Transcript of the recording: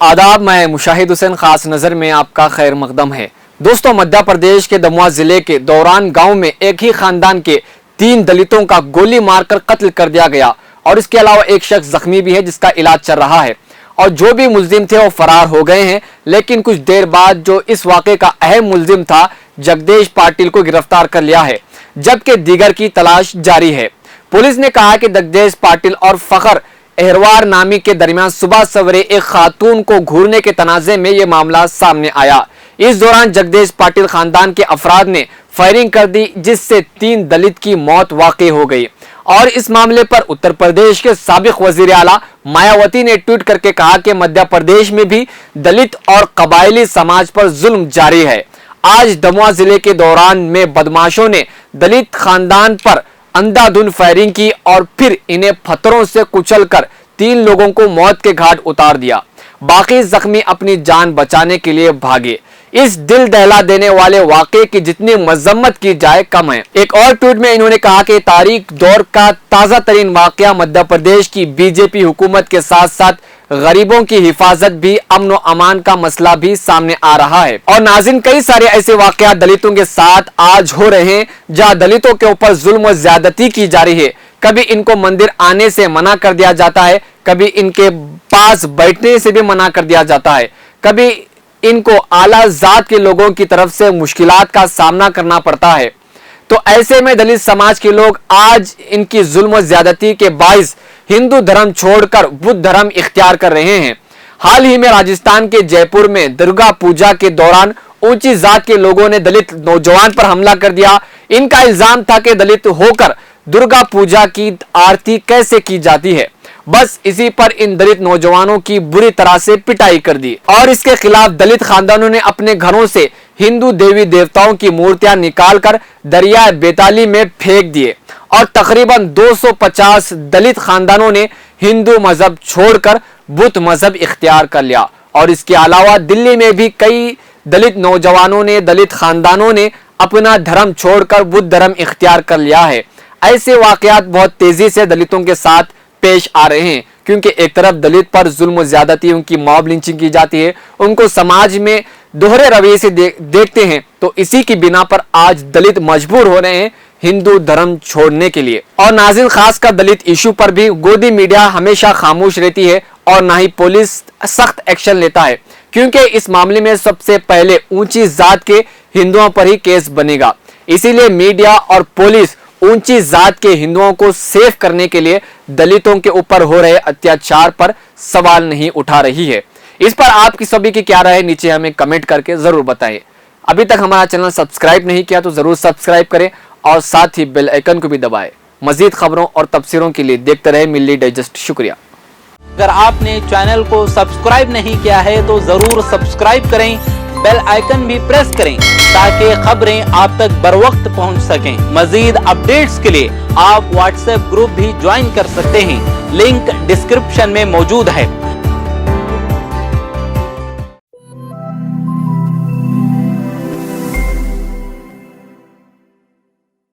आदाब, मैं मुशाहिद हुसैन खास नजर में आपका खैर मकदम है। दोस्तों, मध्य प्रदेश के दमुआ जिले के दौरान गांव में एक ही खानदान के 3 दलितों का गोली मारकर कत्ल कर दिया गया और इसके अलावा एक शख्स जख्मी भी है जिसका इलाज चल रहा है और जो भी मुल्जिम थे वो फरार हो गए हैं। लेकिन कुछ देर बाद जो इस वाक़े का अहम मुल्जिम था जगदेश पाटिल को गिरफ्तार कर लिया है, जबकि दीगर की तलाश जारी है। पुलिस ने कहा कि जगदेश पाटिल और फखर अहरवार नामी के दरमियान सुबह सवेरे एक खातून को घूरने के तनाजे में यह मामला सामने आया। इस दौरान जगदेश पाटिल खानदान के अफराद ने फायरिंग कर दी, जिससे 3 दलित की मौत वाक़ई हो गई। और इस मामले पर उत्तर प्रदेश के साबिक वजीर आला मायावती ने ट्वीट करके कहा कि मध्य प्रदेश में भी दलित और कबायली समाज पर जुल्म जारी है। आज दमुआ जिले के दौरान में बदमाशों ने दलित खानदान पर अंधाधुंध फायरिंग की और फिर इन्हें पत्थरों से कुचलकर 3 लोगों को मौत के घाट उतार दिया। बाकी जख्मी अपनी जान बचाने के लिए भागे। इस दिल दहला देने वाले वाक़े की जितनी मजम्मत की जाए कम है। एक और ट्वीट में इन्होंने कहा कि तारीख दौर का ताज़ा तरीन वाक़या मध्य प्रदेश की बीजेपी हुकूमत के साथ साथ गरीबों की हिफाजत भी, अमन व अमान का मसला भी सामने आ रहा है। और नाज़रीन, कई सारे ऐसे वाक़यात दलितों के साथ आज हो रहे हैं जहां दलितों के ऊपर जुल्म व ज्यादती की जा रही है। कभी इनको मंदिर आने से मना कर दिया जाता है, कभी इनके पास बैठने से भी मना कर दिया जाता है, कभी इनको आला जात के लोगों की तरफ से मुश्किलात का सामना करना पड़ता है। तो ऐसे में दलित समाज के लोग आज इनकी जुल्म व ज्यादती के बाइस हिंदू धर्म छोड़कर बुद्ध धर्म इख्तियार कर रहे हैं। हाल ही में राजस्थान के जयपुर में दुर्गा पूजा के दौरान ऊंची जात के लोगों ने दलित नौजवान पर हमला कर दिया। इनका इल्जाम था कि दलित होकर दुर्गा पूजा की आरती कैसे की जाती है। बस इसी पर इन दलित नौजवानों की बुरी तरह से पिटाई कर दी और इसके खिलाफ दलित खानदानों ने अपने घरों से हिंदू देवी देवताओं की मूर्तियां निकालकर दरिया बेताली में फेंक दिए और तकरीबन 250 दलित खानदानों ने हिंदू मजहब छोड़कर बुद्ध मजहब इख्तियार कर लिया। और इसके अलावा दिल्ली में भी कई दलित नौजवानों ने, दलित खानदानों ने अपना धर्म छोड़कर बुद्ध धर्म इख्तियार कर लिया है। ऐसे वाकयात बहुत तेजी से दलितों के साथ पेश आ रहे हैं, क्योंकि एक तरफ दलित पर जुल्म ज्यादती, उनकी मॉब लिंचिंग की जाती है, उनको समाज में दोहरे रवैये से देखते हैं। तो इसी की बिना पर आज दलित मजबूर हो रहे हैं हिंदू धर्म छोड़ने के लिए। और नाज़रीन, खासकर दलित इशू पर भी गोदी मीडिया हमेशा खामोश रहती है और ना ही पुलिस सख्त एक्शन लेता है, क्योंकि इस मामले में सबसे पहले ऊंची जात के हिंदुओं पर ही केस बनेगा। इसीलिए मीडिया और पुलिस ऊंची जात के हिंदुओं को सेफ करने के लिए दलितों के ऊपर हो रहे अत्याचार पर सवाल नहीं उठा रही है। इस पर आपकी सभी की क्या राय है, नीचे हमें कमेंट करके जरूर बताएं। अभी तक हमारा चैनल सब्सक्राइब नहीं किया तो जरूर सब्सक्राइब करें और साथ ही बेल आइकन को भी दबाएं। मजीद खबरों और तफसीरों के लिए देखते रहे मिल्ली डाइजेस्ट। शुक्रिया। अगर आपने चैनल को सब्सक्राइब नहीं किया है तो जरूर सब्सक्राइब करें, बेल आइकन भी प्रेस करें ताकि खबरें आप तक बर वक्त पहुंच सकें। मजीद अपडेट्स के लिए आप व्हाट्सएप ग्रुप भी ज्वाइन कर सकते हैं, लिंक डिस्क्रिप्शन में मौजूद है।